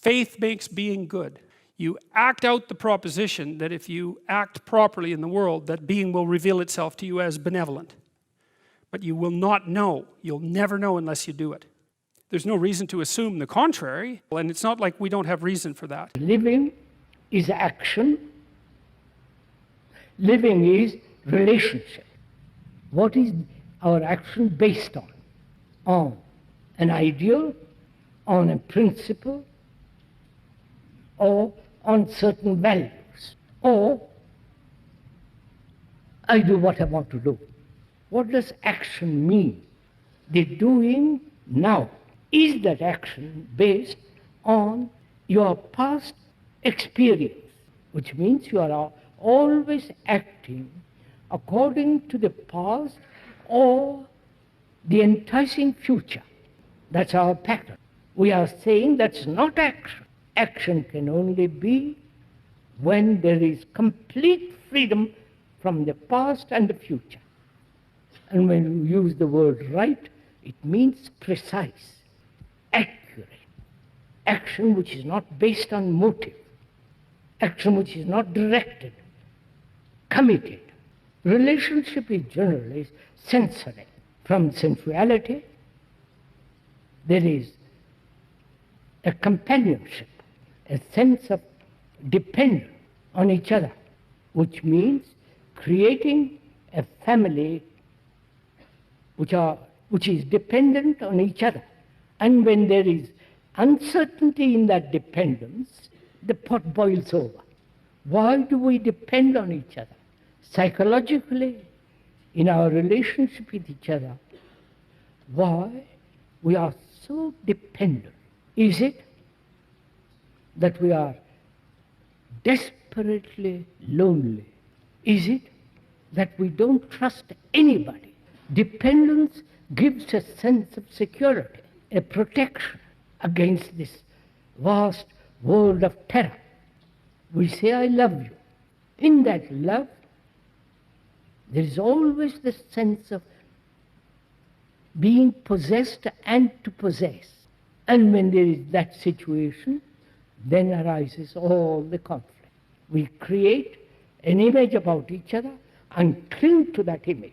Faith makes being good. You act out the proposition that if you act properly in the world, that being will reveal itself to you as benevolent. But you will not know. You'll never know unless you do it. There's no reason to assume the contrary, and it's not like we don't have reason for that. Living is action. Living is relationship. What is our action based on? On an ideal, on a principle, or on certain values, or I do what I want to do. What does action mean? The doing now. Is that action based on your past experience? Which means you are always acting according to the past or the enticing future. That's our pattern. We are saying that's not action. Action can only be when there is complete freedom from the past and the future. And when you use the word right, it means precise, accurate. Action which is not based on motive. Action which is not directed, committed. Relationship is generally sensory. From sensuality, there is a companionship, a sense of dependence on each other, which means creating a family which is dependent on each other. And when there is uncertainty in that dependence, the pot boils over. Why do we depend on each other? Psychologically, in our relationship with each other, why we are so dependent? Is it that we are desperately lonely? Is it that we don't trust anybody? Dependence gives a sense of security, a protection against this vast world of terror. We say, I love you. In that love, there is always the sense of being possessed and to possess. And when there is that situation, then arises all the conflict. We create an image about each other and cling to that image.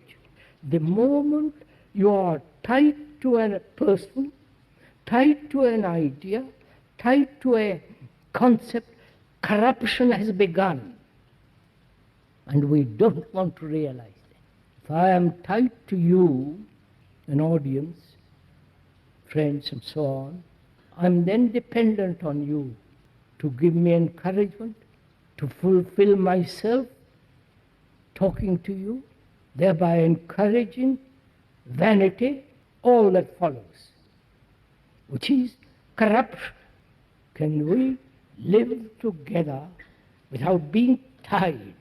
The moment you are tied to a person, tied to an idea, tied to a concept, corruption has begun. And we don't want to realize that. If I am tied to you, an audience, friends and so on, I'm then dependent on you to give me encouragement, to fulfill myself, talking to you, thereby encouraging vanity, all that follows, which is corruption. Can we live together without being tied,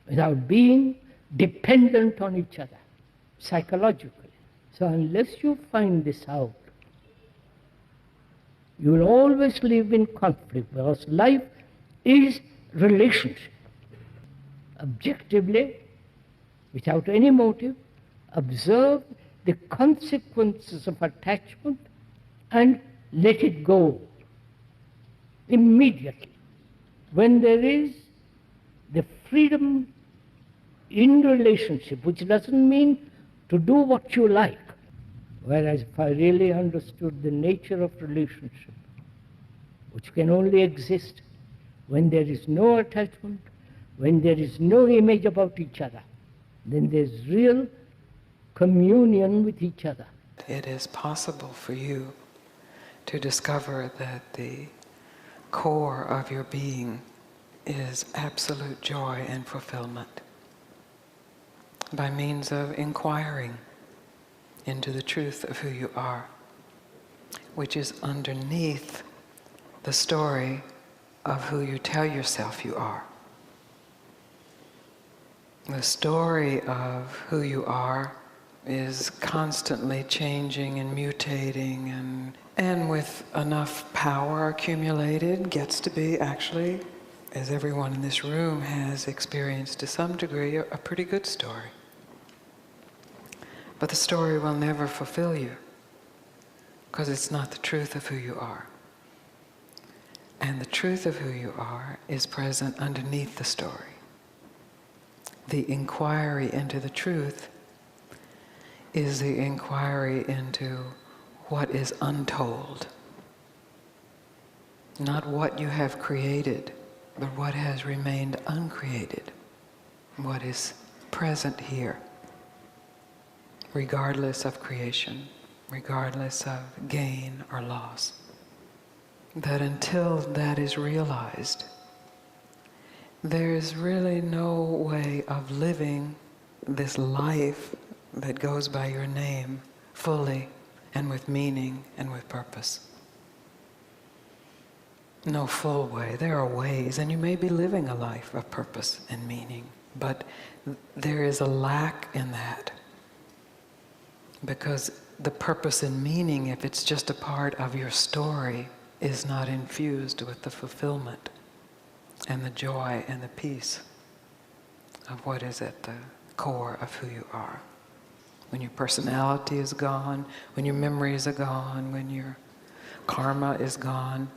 without being dependent on each other, psychologically? So unless you find this out, you will always live in conflict, because life is relationship. Objectively, without any motive, observe the consequences of attachment and let it go immediately. When there is the freedom in relationship, which doesn't mean to do what you like, whereas if I really understood the nature of relationship, which can only exist when there is no attachment, when there is no image about each other, then there's real communion with each other. It is possible for you to discover that the core of your being is absolute joy and fulfillment by means of inquiring into the truth of who you are, which is underneath the story of who you tell yourself you are. The story of who you are is constantly changing and mutating, and with enough power accumulated, gets to be actually, as everyone in this room has experienced to some degree, a pretty good story. But the story will never fulfill you, because it's not the truth of who you are. And the truth of who you are is present underneath the story. The inquiry into the truth is the inquiry into what is untold. Not what you have created, but what has remained uncreated. What is present here, regardless of creation, regardless of gain or loss. That until that is realized, there is really no way of living this life that goes by your name fully and with meaning and with purpose. No full way. There are ways, and you may be living a life of purpose and meaning, but there is a lack in that. Because the purpose and meaning, if it's just a part of your story, is not infused with the fulfillment and the joy and the peace of what is at the core of who you are. When your personality is gone, when your memories are gone, when your karma is gone,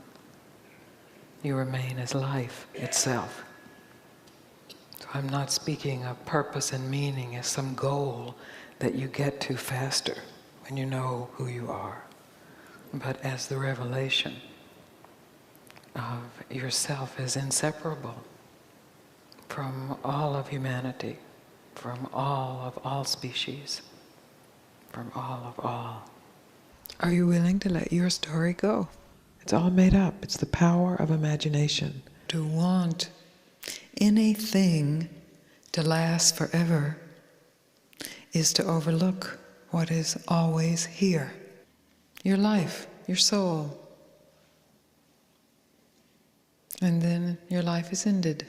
you remain as life itself. So I'm not speaking of purpose and meaning as some goal that you get to faster when you know who you are, but as the revelation of yourself as inseparable from all of humanity, from all of all species, from all of all. Are you willing to let your story go? It's all made up. It's the power of imagination. To want anything to last forever is to overlook what is always here. Your life, your soul. And then your life is ended.